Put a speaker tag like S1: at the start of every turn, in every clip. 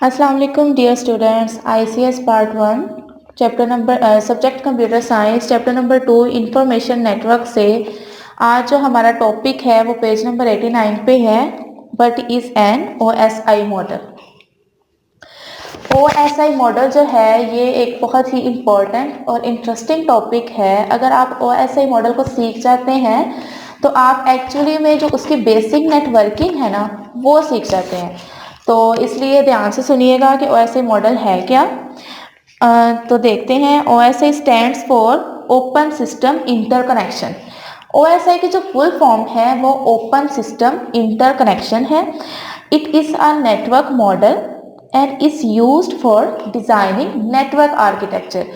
S1: अस्सलाम वालेकुम dear students. ICS part 1 chapter number subject computer science chapter number 2 information network से आज जो हमारा टॉपिक है वो पेज नंबर 89 पे है। What is an OSI model. OSI model जो है ये एक बहुत ही इम्पोर्टेंट और इंटरेस्टिंग टॉपिक है। अगर आप OSI मॉडल को सीख जाते हैं तो आप एक्चुअली में जो उसकी बेसिक नेटवर्किंग है ना वो सीख जाते हैं। तो इसलिए ध्यान से सुनिएगा कि OSI मॉडल है क्या। तो देखते हैं। OSI stands for open system interconnection. OSI की जो फुल फॉर्म है वो ओपन सिस्टम इंटरकनेक्शन है। It is a network model and is used for designing network architecture.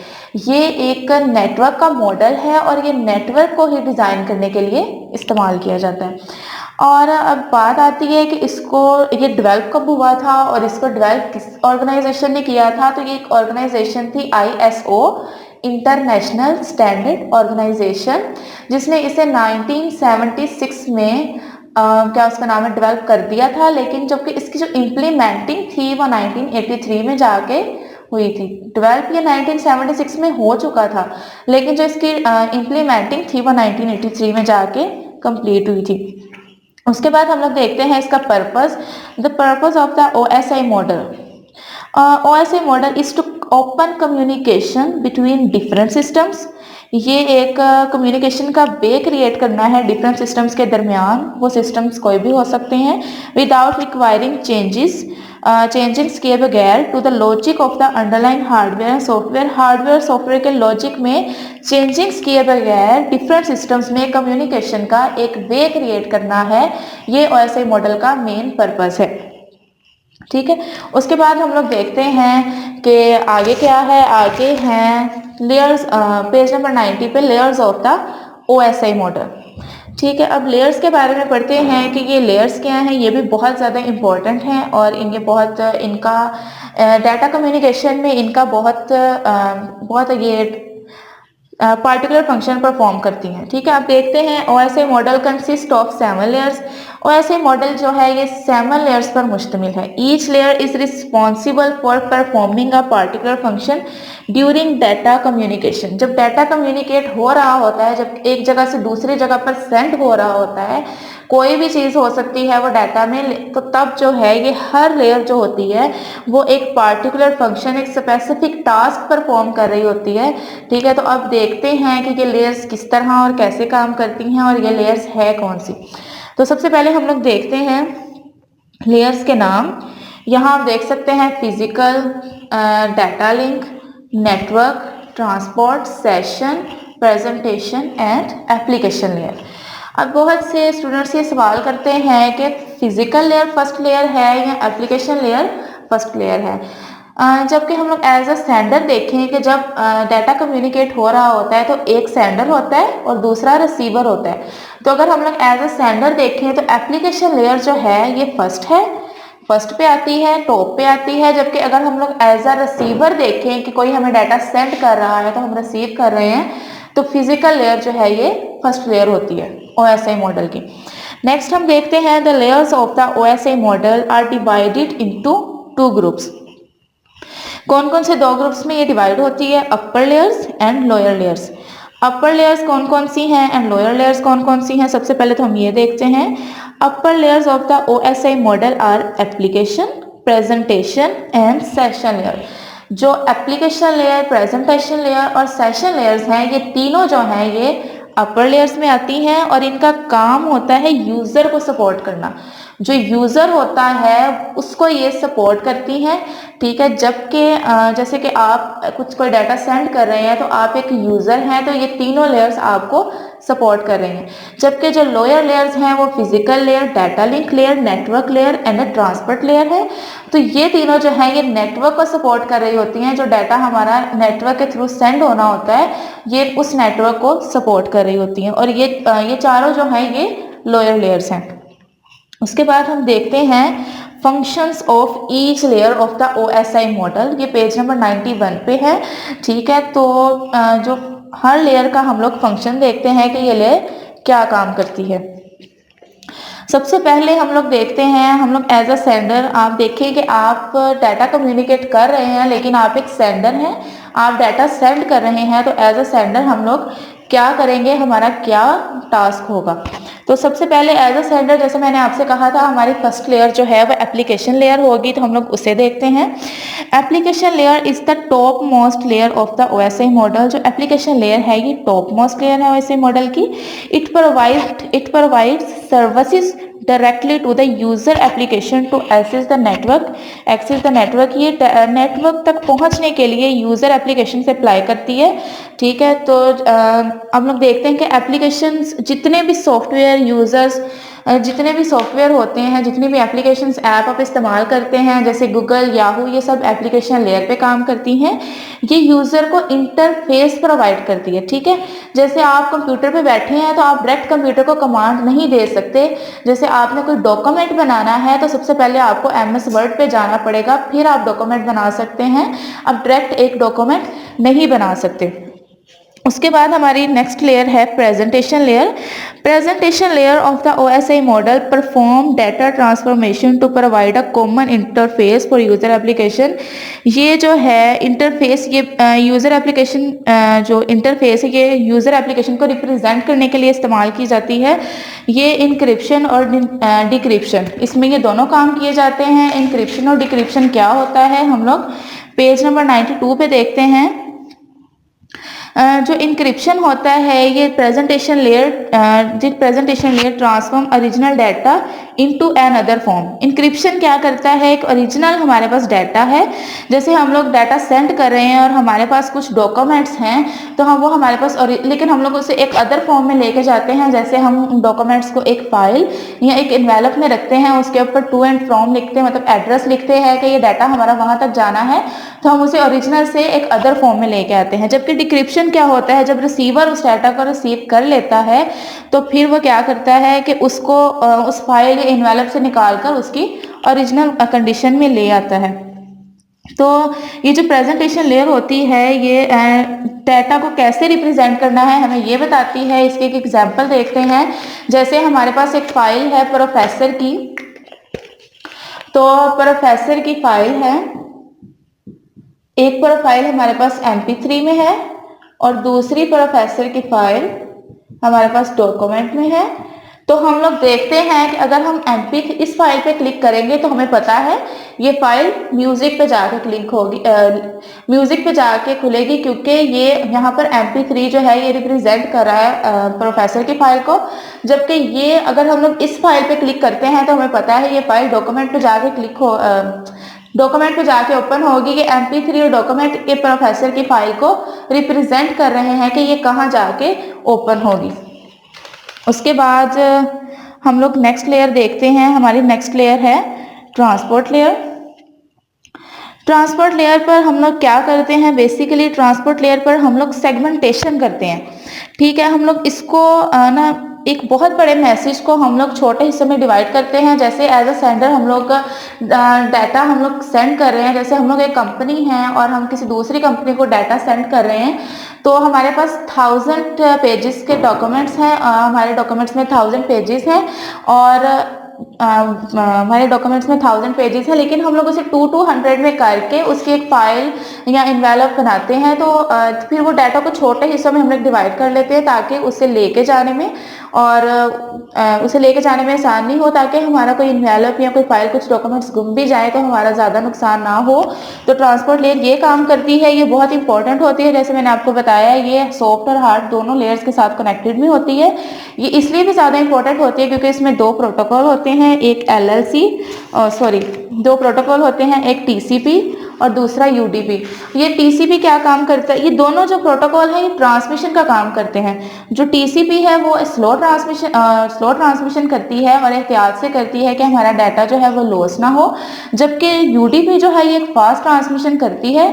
S1: ये एक नेटवर्क का मॉडल है और ये नेटवर्क को ही डिज़ाइन करने के लिए इस्तेमाल किया जाता है। और अब बात आती है कि ये डेवलप कब हुआ था और इसको डेवलप किस ऑर्गेनाइजेशन ने किया था। तो ये एक ऑर्गेनाइजेशन थी ISO, इंटरनेशनल स्टैंडर्ड ऑर्गेनाइजेशन, जिसने इसे 1976 में क्या उसका नाम है डेवलप कर दिया था। लेकिन जबकि इसकी जो इम्प्लीमेंटिंग थी वो 1983 में जाके हुई थी। डेवलप ये 1976 में हो चुका था लेकिन जो इसकी इम्प्लीमेंटिंग थी वो 1983 में जाके कंप्लीट हुई थी। उसके बाद हम लोग देखते हैं इसका purpose. The purpose of the OSI model. OSI model is to open communication between different systems. ये एक कम्युनिकेशन का वे क्रिएट करना है डिफरेंट सिस्टम्स के दरमियान। वो सिस्टम्स कोई भी हो सकते हैं। विदाउट रिक्वायरिंग चेंजेस किए बगैर to the logic of the underline hardware and software. Hardware software के लॉजिक में चेंजिंग्स किए बगैर डिफरेंट सिस्टम्स में कम्युनिकेशन का एक वे क्रिएट करना है। ये OSI मॉडल का मेन पर्पस है। ठीक है। उसके बाद हम लोग देखते हैं कि आगे क्या है। आगे हैं लेयर्स। पेज नंबर 90 पे layers of the OSI model. ठीक है। अब लेयर्स के बारे में पढ़ते हैं कि ये लेयर्स क्या हैं। ये भी बहुत ज़्यादा इम्पोर्टेंट हैं और इनका डाटा कम्युनिकेशन में इनका बहुत ये पार्टिकुलर फंक्शन परफॉर्म करती हैं। ठीक है। आप देखते हैं OSI model consist of 7 layers. OSI model जो है ये 7 लेयर्स पर मुश्तमिल है। Each layer is responsible for performing a particular function during data communication. जब डाटा कम्युनिकेट हो रहा होता है, जब एक जगह से दूसरी जगह पर सेंड हो रहा होता है, कोई भी चीज़ हो सकती है वो डाटा में, तो तब जो है ये हर लेयर जो होती है वो एक पार्टिकुलर फंक्शन, एक स्पेसिफिक टास्क परफॉर्म कर रही होती है। ठीक है। तो अब देखते हैं कि ये लेयर्स किस तरह और कैसे काम करती हैं और ये लेयर्स है कौन सी। तो सबसे पहले हम लोग देखते हैं लेयर्स के नाम। यहाँ आप देख सकते हैं physical, data link, network, transport, session, presentation and application layer. अब बहुत से स्टूडेंट्स ये सवाल करते हैं कि फिजिकल लेयर फर्स्ट लेयर है या एप्लीकेशन लेयर फर्स्ट लेयर है। जबकि हम लोग एज अ सेंडर देखें कि जब डाटा कम्युनिकेट हो रहा होता है तो एक सेंडर होता है और दूसरा रिसीवर होता है। तो अगर हम लोग एज अ सेंडर देखें तो एप्लीकेशन लेयर जो है ये फर्स्ट पे आती है, टॉप पे आती है। जबकि अगर हम लोग एज अ रिसीवर देखें कि कोई हमें डाटा सेंड कर रहा है तो हम रिसीव कर रहे हैं, तो फिजिकल लेयर जो है ये फर्स्ट लेयर होती है OSI मॉडल की। नेक्स्ट हम देखते हैं the layers of the OSI model are divided into 2 groups. कौन कौन से 2 ग्रुप्स में ये डिवाइड होती है? Upper layers and lower layers. Upper layers कौन कौन सी हैं एंड लोअर लेयर्स कौन कौन सी हैं? सबसे पहले तो हम ये देखते हैं। Upper layers of the OSI model are application, presentation and session layer. जो एप्लीकेशन लेयर, प्रेजेंटेशन लेयर और सेशन लेयर्स हैं ये तीनों जो हैं ये अपर लेयर्स में आती हैं और इनका काम होता है यूज़र को सपोर्ट करना। जो यूज़र होता है उसको ये सपोर्ट करती हैं। ठीक है। जबकि जैसे कि आप कोई डाटा सेंड कर रहे हैं तो आप एक यूज़र हैं, तो ये तीनों लेयर्स आपको सपोर्ट कर रहे हैं। जबकि जो लोअर लेयर्स हैं वो physical layer, data link layer, network layer and transport layer है। तो ये तीनों जो है ये नेटवर्क को सपोर्ट कर रही होती हैं। जो डाटा हमारा नेटवर्क के थ्रू सेंड होना होता है ये उस नेटवर्क को सपोर्ट कर रही होती हैं। और ये चारों जो हैं ये लोअर लेयर्स हैं। उसके बाद हम देखते हैं functions of each layer of the OSI model. ये पेज नंबर 91 पे है। ठीक है। तो जो हर लेयर का हम लोग फंक्शन देखते हैं कि ये लेयर क्या काम करती है। सबसे पहले हम लोग देखते हैं, हम लोग एज अ सेंडर, आप देखें कि आप डाटा कम्युनिकेट कर रहे हैं लेकिन आप एक सेंडर हैं, आप डाटा सेंड कर रहे हैं, तो एज अ सेंडर हम लोग क्या करेंगे, हमारा क्या टास्क होगा। तो सबसे पहले एज अ सेंडर, जैसे मैंने आपसे कहा था, हमारी फर्स्ट लेयर जो है वो एप्लीकेशन लेयर होगी, तो हम लोग उसे देखते हैं। Application layer is the top most layer of the OSI model. जो एप्लीकेशन लेयर है ये टॉप मोस्ट लेयर है OSI मॉडल की। It provides services directly to the user application to access the network. ये नेटवर्क तक पहुंचने के लिए यूजर एप्लीकेशन से अप्लाई करती है। ठीक है, तो अब लोग देखते हैं कि एप्लीकेशंस, जितने भी सॉफ्टवेयर यूजर्स, जितने भी सॉफ्टवेयर होते हैं, जितनी भी एप्लीकेशंस ऐप आप इस्तेमाल करते हैं, जैसे गूगल, याहू, ये सब एप्लीकेशन लेयर पे काम करती हैं। ये यूजर को इंटरफेस प्रोवाइड करती है। ठीक है, जैसे आप कंप्यूटर पे बैठे हैं तो आप डायरेक्ट कंप्यूटर को कमांड नहीं दे सकते। जैसे आपने कोई डॉक्यूमेंट बनाना है तो सबसे पहले आपको MS वर्ड पे जाना पड़ेगा, फिर आप डॉक्यूमेंट बना सकते हैं। अब डायरेक्ट एक डॉक्यूमेंट नहीं बना सकते। उसके बाद हमारी नेक्स्ट लेयर है presentation layer. Presentation layer of the OSI model perform data transformation to provide a common interface for user application. ये जो है इंटरफेस, ये यूजर एप्लीकेशन, जो इंटरफेस है ये यूजर एप्लीकेशन को रिप्रेजेंट करने के लिए इस्तेमाल की जाती है। ये इंक्रिप्शन और डिक्रिप्शन, इसमें ये दोनों काम किए जाते हैं। इंक्रिप्शन और डिक्रिप्शन क्या होता है, हम लोग पेज नंबर 92 पे देखते हैं। जो इंक्रिप्शन होता है, ये presentation layer transform original data into another form. Encryption क्या करता है, एक ओरिजिनल हमारे पास डाटा है, जैसे हम लोग डाटा सेंड कर रहे हैं और हमारे पास कुछ डॉक्यूमेंट्स हैं, तो हम वो हमारे पास, लेकिन हम लोग उसे एक अदर फॉर्म में लेके जाते हैं। जैसे हम डॉक्यूमेंट्स को एक फाइल या एक एनवेलप में रखते हैं, उसके ऊपर टू एंड फ्रॉम लिखते हैं, मतलब एड्रेस लिखते हैं कि ये डाटा हमारा वहां तक जाना है, तो हम उसे ओरिजिनल से एक अदर फॉर्म में लेके आते हैं। जबकि डिक्रिप्शन क्या होता है, जब रिसीवर उस डाटा को रिसीव कर लेता है तो फिर वो क्या करता है कि उसको उस फाइल या एनवेलप से निकालकर उसकी ओरिजिनल कंडीशन में ले आता है। तो ये जो प्रेजेंटेशन लेयर होती है ये डाटा को कैसे रिप्रेजेंट करना है हमें ये बताती है। इसके एक एग्जांपल देखते हैं। जैसे हमारे पास एक फाइल है प्रोफेसर की, तो प्रोफेसर की फाइल है, एक प्रोफाइल हमारे पास MP3 में है और दूसरी प्रोफेसर की फाइल हमारे पास डॉक्यूमेंट में है। तो हम लोग देखते हैं कि अगर हम MP3 इस फाइल पे क्लिक करेंगे तो हमें पता है ये फाइल म्यूजिक पे जाके क्लिक होगी, म्यूजिक पे जाके खुलेगी, क्योंकि ये यहाँ पर MP3 जो है ये रिप्रेजेंट कर रहा है प्रोफेसर की फाइल को। जबकि ये अगर हम लोग इस फाइल पे क्लिक करते हैं तो हमें पता है ये फाइल डॉक्यूमेंट पे जाके डॉक्यूमेंट पे जाके ओपन होगी कि MP3 और डॉक्यूमेंट के प्रोफेसर की फाइल को रिप्रेजेंट कर रहे हैं कि ये कहाँ जाके ओपन होगी। उसके बाद हम लोग नेक्स्ट लेयर देखते हैं। हमारी नेक्स्ट लेयर है ट्रांसपोर्ट लेयर। ट्रांसपोर्ट लेयर पर हम लोग क्या करते हैं, बेसिकली ट्रांसपोर्ट लेयर पर हम लोग सेगमेंटेशन करते हैं। ठीक है, हम लोग इसको ना एक बहुत बड़े मैसेज को हम लोग छोटे हिस्सों में डिवाइड करते हैं। जैसे एज अ सेंडर हम लोग डाटा हम लोग सेंड कर रहे हैं, जैसे हम लोग एक कंपनी है और हम किसी दूसरी कंपनी को डाटा सेंड कर रहे हैं, तो हमारे पास 1000 पेजेस के डॉक्यूमेंट्स हैं। हमारे डॉक्यूमेंट्स में 1000 पेजेस हैं और हमारे डॉक्यूमेंट्स में 1000 पेजेस हैं, लेकिन हम लोग उसे 200 में करके उसकी एक फाइल या इन्वेलप बनाते हैं। तो फिर वो डाटा को छोटे हिस्सों में हम लोग डिवाइड कर लेते हैं ताकि उसे लेके जाने में आसान नहीं हो, ताकि हमारा कोई इन्वेलप या कोई फाइल, कुछ डॉक्यूमेंट्स गुम भी जाए तो हमारा ज़्यादा नुकसान ना हो। तो ट्रांसपोर्ट लेयर ये काम करती है, ये बहुत इंपॉर्टेंट होती है। जैसे मैंने आपको बताया ये सॉफ्ट और हार्ड दोनों लेयर्स के साथ कनेक्टेड भी होती है। ये इसलिए भी ज़्यादा इंपॉर्टेंट होती है क्योंकि इसमें दो प्रोटोकॉल होते हैं, एक दो प्रोटोकॉल होते हैं, एक TCP और दूसरा UDP। ये TCP क्या काम करता है, ये दोनों जो प्रोटोकॉल है ये ट्रांसमिशन का काम करते हैं। जो TCP है वो स्लो ट्रांसमिशन करती है और एहतियात से करती है कि हमारा डाटा जो है वो लॉस ना हो। जबकि UDP जो है ये एक फास्ट ट्रांसमिशन करती है,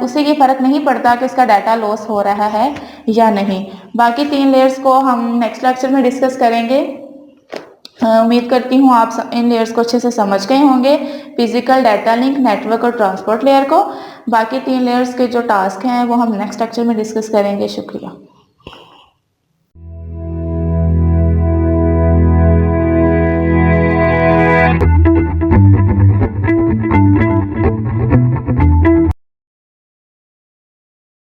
S1: उसे ये फर्क नहीं पड़ता कि उसका डाटा लॉस हो रहा है या नहीं। बाकी 3 लेयर्स को हम नेक्स्ट लेक्चर में डिस्कस करेंगे। उम्मीद करती हूँ आप इन लेयर्स को अच्छे से समझ गए होंगे, फिजिकल, डाटा लिंक, नेटवर्क और ट्रांसपोर्ट लेयर को। बाकी 3 लेयर्स के जो टास्क हैं वो हम नेक्स्ट लेक्चर में डिस्कस करेंगे। शुक्रिया।